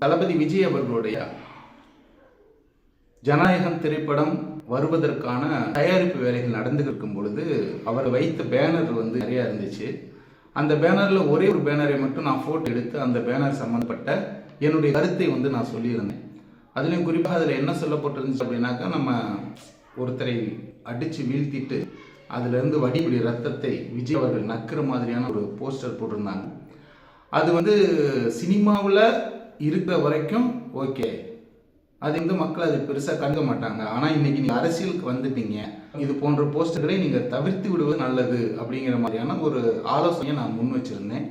தளபதி விஜய் அவர்களுடைய ஜனநாயகம் திரைப்படம் வருவதற்கான தயாரிப்பு வேலைகள் நடந்து இருக்கும் பொழுது அவர் வைத்த பேனர் நிறையா இருந்துச்சு. அந்த பேனரில் ஒரே ஒரு பேனரை மட்டும் நான் ஃபோட்டோ எடுத்து அந்த பேனர் சம்மந்தப்பட்ட என்னுடைய கருத்தை நான் சொல்லியிருந்தேன். அதுலேயும் குறிப்பாக அதில் என்ன சொல்லப்பட்டிருந்துச்சு அப்படின்னாக்கா, நம்ம ஒருத்தரை அடித்து வீழ்த்திட்டு அதிலிருந்து வடிபடி ரத்தத்தை விஜய் அவர்கள் நக்கிற மாதிரியான ஒரு போஸ்டர் போட்டிருந்தாங்க. அது சினிமாவில் இருக்கிற வரைக்கும் ஓகே, அது மக்கள் அது பெருசாக கண்டுக்க மாட்டாங்க. ஆனால் இன்னைக்கு நீங்கள் அரசியலுக்கு வந்துட்டீங்க, இது போன்ற போஸ்டர்களை நீங்கள் தவிர்த்து விடுவது நல்லது அப்படிங்கிற மாதிரியான ஒரு ஆலோசனையை நான் முன் வச்சிருந்தேன்.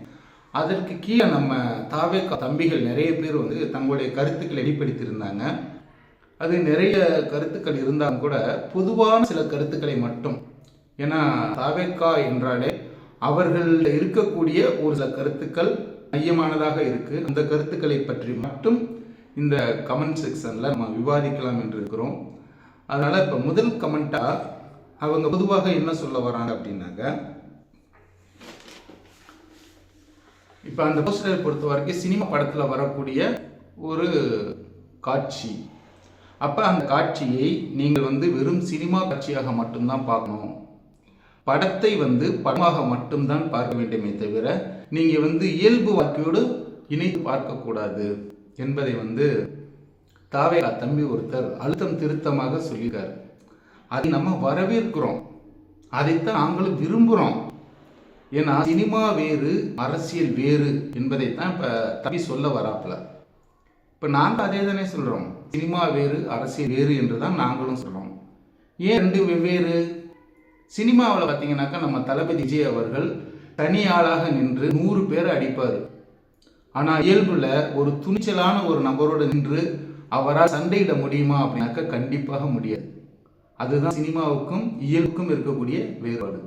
அதற்கு கீழே நம்ம தாவேகா தம்பிகள் நிறைய பேர் தங்களுடைய கருத்துக்களை வெளிப்படுத்தியிருந்தாங்க. அது நிறைய கருத்துக்கள் இருந்தாலும் கூட பொதுவான சில கருத்துக்களை மட்டும், ஏன்னா தாவேகா என்றாலே அவர்கள் இருக்கக்கூடிய ஒரு சில கருத்துக்கள் மையமானதாக இருக்குது. அந்த கருத்துக்களை பற்றி மட்டும் இந்த கமெண்ட் செக்ஷனில் நம்ம விவாதிக்கலாம் என்று இருக்கிறோம். அதனால் இப்போ முதல் கமெண்ட்டாக அவங்க பொதுவாக என்ன சொல்ல வராங்க அப்படின்னாக்க, இப்போ அந்த போஸ்டரை பொறுத்த வரைக்கும் சினிமா படத்தில் வரக்கூடிய ஒரு காட்சி. அப்போ அந்த காட்சியை நீங்கள் வெறும் சினிமா காட்சியாக மட்டும்தான் பார்க்கணும், படத்தை படமாக மட்டும்தான் பார்க்க வேண்டுமே தவிர நீங்கள் இயல்பு வாழ்க்கையோடு இணைத்து பார்க்கக்கூடாது என்பதை தாவேகா தம்பி ஒருத்தர் அழுத்தம் திருத்தமாக சொல்லியிருக்காரு. அதை நம்ம வரவேற்கிறோம், அதைத்தான் நாங்களும் விரும்புகிறோம். ஏன்னா சினிமா வேறு அரசியல் வேறு என்பதைத்தான் இப்போ தம்பி சொல்ல வராப்புல. இப்போ நாங்கள் அதே தானே சொல்கிறோம், சினிமா வேறு அரசியல் வேறு என்று தான் நாங்களும் சொல்கிறோம். ஏன் ரெண்டு வெவ்வேறு? சினிமாவில் பார்த்தீங்கன்னாக்கா நம்ம தளபதி விஜய் அவர்கள் தனி ஆளாக நின்று 100 பேரை அடிப்பார். ஆனால் இயல்பில் ஒரு துணிச்சலான ஒரு நபரோடு நின்று அவரால் சண்டையிட முடியுமா அப்படின்னாக்கா கண்டிப்பாக முடியாது. அதுதான் சினிமாவுக்கும் இயல்புக்கும் இருக்கக்கூடிய வேறுபாடு.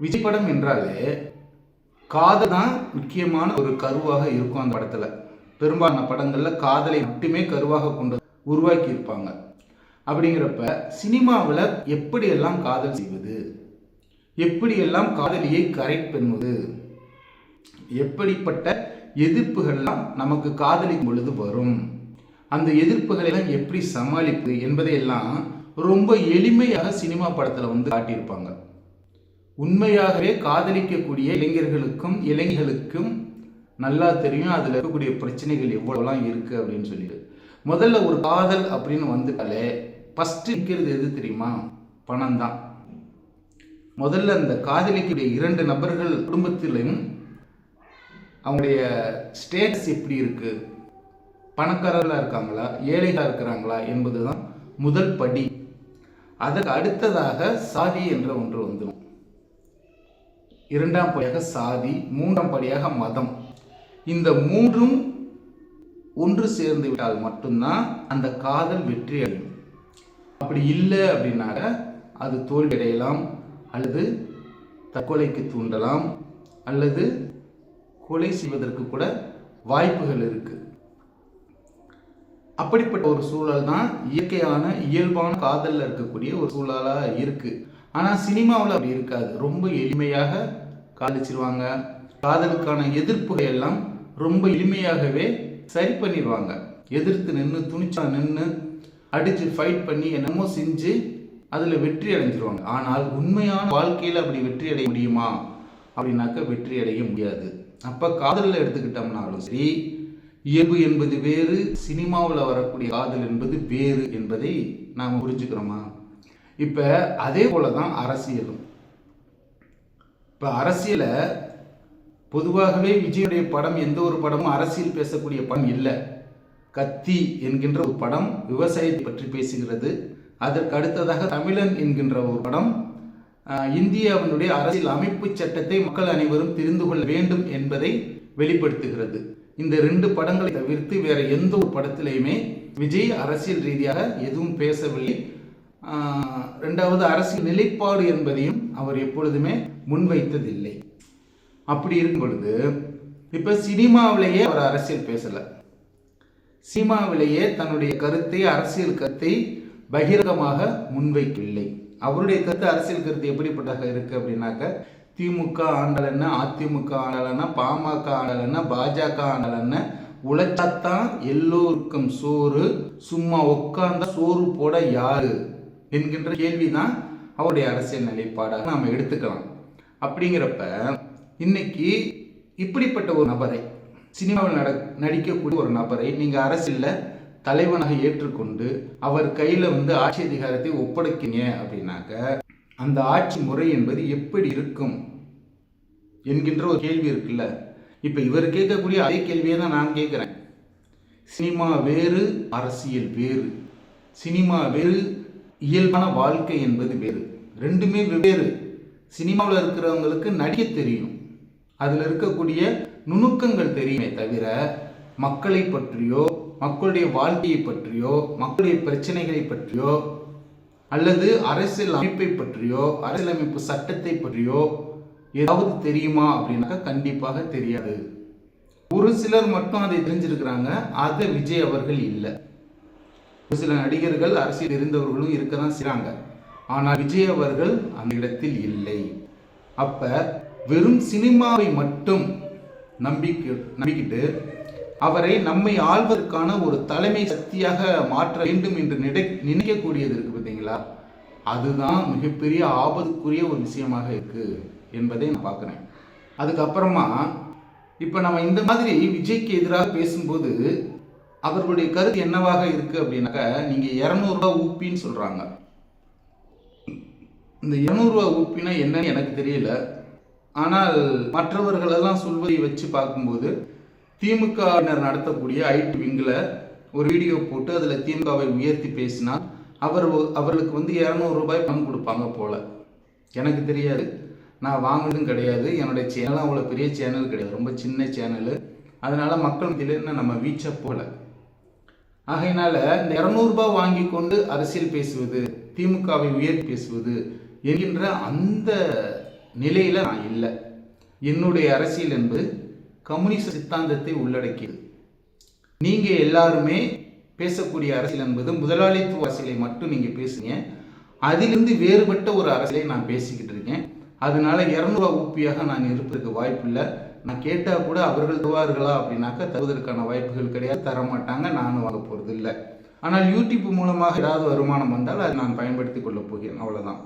விஜய் படம் என்றாலே காதல் தான் முக்கியமான ஒரு கருவாக இருக்கும். அந்த படத்தில் பெரும்பாலான படங்களில் காதலை மட்டுமே கருவாக கொண்டு உருவாக்கி இருப்பாங்க. அப்படிங்கிறப்ப சினிமாவில் எப்படியெல்லாம் காதல் செய்வது, எப்படியெல்லாம் காதலியை கரெக்ட் பண்ணுவது, எப்படிப்பட்ட எதிர்ப்புகள்லாம் நமக்கு காதலிக்கும் பொழுது வரும், அந்த எதிர்ப்புகளெல்லாம் எப்படி சமாளிப்பது என்பதையெல்லாம் ரொம்ப எளிமையாக சினிமா படத்தில் காட்டியிருப்பாங்க. உண்மையாகவே காதலிக்கக்கூடிய இளைஞர்களுக்கும் இளைஞர்களுக்கும் நல்லா தெரியும் அதில் இருக்கக்கூடிய பிரச்சனைகள் எவ்வளோலாம் இருக்குது அப்படின்னு சொல்லிட்டு. முதல்ல ஒரு காதல் அப்படின்னு வந்துட்டாலே ஃபஸ்ட்டு நிற்கிறது எது தெரியுமா? பணம் தான். முதல்ல அந்த காதலிக்கக்கூடிய 2 நபர்கள் குடும்பத்திலும் அவங்களுடைய ஸ்டேட்டஸ் எப்படி இருக்குது, பணக்காரர்களாக இருக்காங்களா ஏழைகளாக இருக்கிறாங்களா என்பது தான் முதல் படி. அதற்கு அடுத்ததாக சாதி என்ற ஒன்று வந்துடும். 2ஆம் படியாக சாதி, 3ஆம் படியாக மதம். இந்த 3ம் ஒன்று சேர்ந்து விட்டால் மட்டும்தான் அந்த காதல் வெற்றி அடையும். அப்படி இல்லை அப்படின்னாக்க அது தோல்வி அடையலாம், அல்லது தற்கொலைக்கு தூண்டலாம், அல்லது கொலை செய்வதற்கு கூட வாய்ப்புகள் இருக்கு. அப்படிப்பட்ட ஒரு சூழல் தான் இயற்கையான இயல்பான காதலில் இருக்கக்கூடிய ஒரு சூழலாக இருக்கு. ஆனால் சினிமாவில் அப்படி இருக்காது. ரொம்ப எளிமையாக காதலிச்சிருவாங்க. காதலுக்கான எதிர்ப்புகள் எல்லாம் ரொம்ப எளிமையாகவே சரி பண்ணிடுவாங்க. எதிர்த்து நின்று துணிச்சா நின்று அடித்து ஃபைட் பண்ணி என்னமோ செஞ்சு அதில் வெற்றி அடைஞ்சிருவாங்க. ஆனால் உண்மையான வாழ்க்கையில் அப்படி வெற்றி அடைய முடியுமா அப்படின்னாக்க வெற்றி அடைய முடியாது. அப்போ காதலில் எடுத்துக்கிட்டோம்னாலும் சரி, இயல்பு என்பது வேறு, சினிமாவில் வரக்கூடிய காதல் என்பது வேறு என்பதை நாம் புரிஞ்சுக்கிறோமா? இப்போ அதே போல தான் அரசியலும். இப்போ அரசியலை பொதுவாகவே விஜயுடைய படம் எந்த ஒரு படமும் அரசியல் பேசக்கூடிய படம் இல்லை. கத்தி என்கின்ற ஒரு படம் விவசாயத்தை பற்றி பேசுகிறது. அதற்கு அடுத்ததாக தமிழன் என்கின்ற ஒரு படம் இந்தியாவினுடைய அரசியல் அமைப்பு சட்டத்தை மக்கள் அனைவரும் தெரிந்து கொள்ள வேண்டும் என்பதை வெளிப்படுத்துகிறது. இந்த 2 படங்களை தவிர்த்து வேற எந்த ஒரு படத்திலையுமே விஜய் அரசியல் ரீதியாக எதுவும் பேசவில்லை. 2வது அரசியல் நிலைப்பாடு என்பதையும் அவர் எப்பொழுதுமே முன்வைத்ததில்லை. அப்படி இருக்கும் பொழுது இப்போ சினிமாவிலேயே அவர் அரசியல் பேசலை. சினிமாவிலேயே தன்னுடைய கருத்தை, அரசியல் கருத்தை பகிரங்கமாக முன்வைக்கவில்லை. அவருடைய கருத்து, அரசியல் கருத்து எப்படிப்பட்டதாக இருக்கு அப்படின்னாக்க, திமுக ஆண்டல் என்ன, அதிமுக ஆண்டல் என்ன, பாமக ஆண்டல் என்ன, பாஜக ஆண்டல் என்ன, உழைச்சாத்தான் எல்லோருக்கும் சோறு, சும்மா உட்கார்ந்தா சோறு போட யாரு என்கின்ற கேள்விதான் அவருடைய அரசியல் நிலைப்பாடாக நாம் எடுத்துக்கலாம். அப்படிங்கிறப்ப இன்னைக்கு இப்படிப்பட்ட ஒரு நபரை, சினிமாவில் நடிக்கக்கூடிய ஒரு நபரை நீங்க அரசியல்ல தலைவனாக ஏற்றுக்கொண்டு அவர் கையில ஆட்சி அதிகாரத்தை ஒப்படைக்கீங்க அப்படின்னாக்க அந்த ஆட்சி முறை என்பது எப்படி இருக்கும் என்கின்ற ஒரு கேள்வி இருக்குல்ல. இப்ப இவர் கேட்கக்கூடிய அதே கேள்வியை தான் நான் கேட்கிறேன். சினிமா வேறு, அரசியல் வேறு. சினிமா வேறு, இயல்பான வாழ்க்கை என்பது வேறு. ரெண்டுமே வெவ்வேறு. சினிமாவில் இருக்கிறவங்களுக்கு நடிக்க தெரியும், அதில் இருக்கக்கூடிய நுணுக்கங்கள் தெரியுமே தவிர மக்களை பற்றியோ, மக்களுடைய வாழ்க்கையை பற்றியோ, மக்களுடைய பிரச்சனைகளை பற்றியோ, அல்லது அரசியல் அமைப்பை பற்றியோ, அரசியலமைப்பு சட்டத்தை பற்றியோ ஏதாவது தெரியுமா அப்படின்னாக்கா கண்டிப்பாக தெரியாது. ஒரு சிலர் மட்டும் அதை தெரிஞ்சிருக்கிறாங்க, அதை விஜய் அவர்கள் இல்லை. ஒரு சில நடிகர்கள் அரசியல் இருந்தவர்களும் இருக்க தான் செய்றாங்க. ஆனால் விஜய் அவர்கள் அந்த இடத்தில் இல்லை. அப்ப வெறும் சினிமாவை மட்டும் நம்பிக்கிட்டு அவரை நம்மை ஆள்வதற்கான ஒரு தலைமை சக்தியாக மாற்ற வேண்டும் என்று நினைக்கக்கூடியது இருக்கு பார்த்தீங்களா, அதுதான் மிகப்பெரிய ஆபத்துக்குரிய ஒரு விஷயமாக இருக்கு என்பதை நான் பார்க்குறேன். அதுக்கப்புறமா இப்போ நம்ம இந்த மாதிரி விஜய்க்கு எதிராக பேசும்போது அவர்களுடைய கருத்து என்னவாக இருக்கு அப்படின்னாக்கா, நீங்க 200 ரூபா ஊப்பின்னு சொல்றாங்க. இந்த 200 ரூபா ஊப்பினா என்னன்னு எனக்கு தெரியல. ஆனால் மற்றவர்களெல்லாம் சொல்வதை வச்சு பார்க்கும்போது திமுகவினர் நடத்தக்கூடிய ஐடி விங்கில் ஒரு வீடியோ போட்டு அதில் திமுகவை உயர்த்தி பேசினால் அவர்களுக்கு 200 ரூபாய் பணம் கொடுப்பாங்க போல. எனக்கு தெரியாது, நான் வாங்கினதும் கிடையாது. என்னுடைய சேனல் அவ்வளோ பெரிய சேனல் கிடையாது, ரொம்ப சின்ன சேனலு. அதனால மக்கள் மத்தியில் நம்ம வீச்ச போல. ஆகையினால இந்த 200 ரூபாய் வாங்கி கொண்டு அரசியல் பேசுவது, திமுகவை உயர்த்தி பேசுவது என்கின்ற அந்த நிலையில நான் இல்லை. என்னுடைய அரசியல் என்பது கம்யூனிஸ்ட் சித்தாந்தத்தை உள்ளடக்கியது. நீங்க எல்லாருமே பேசக்கூடிய அரசியல் என்பது முதலாளித்துவ அரசியலை மட்டும் நீங்க பேசுங்க. அதிலிருந்து வேறுபட்ட ஒரு அரசியலை நான் பேசிக்கிட்டு இருக்கேன். அதனால 200 ரூபாய் ஊப்பியாக நான் இருப்பதற்கு வாய்ப்பு இல்லை. நான் கேட்டால் கூட அவர்கள் தருவார்களா அப்படின்னாக்கா தருவதற்கான வாய்ப்புகள் கிடையாது, தரமாட்டாங்க, நானும் வாங்க போகிறது இல்லை. ஆனால் யூடியூப் மூலமாக ஏதாவது வருமானம் வந்தால் அதை நான் பயன்படுத்தி கொள்ள போகிறேன், அவ்வளோதான்.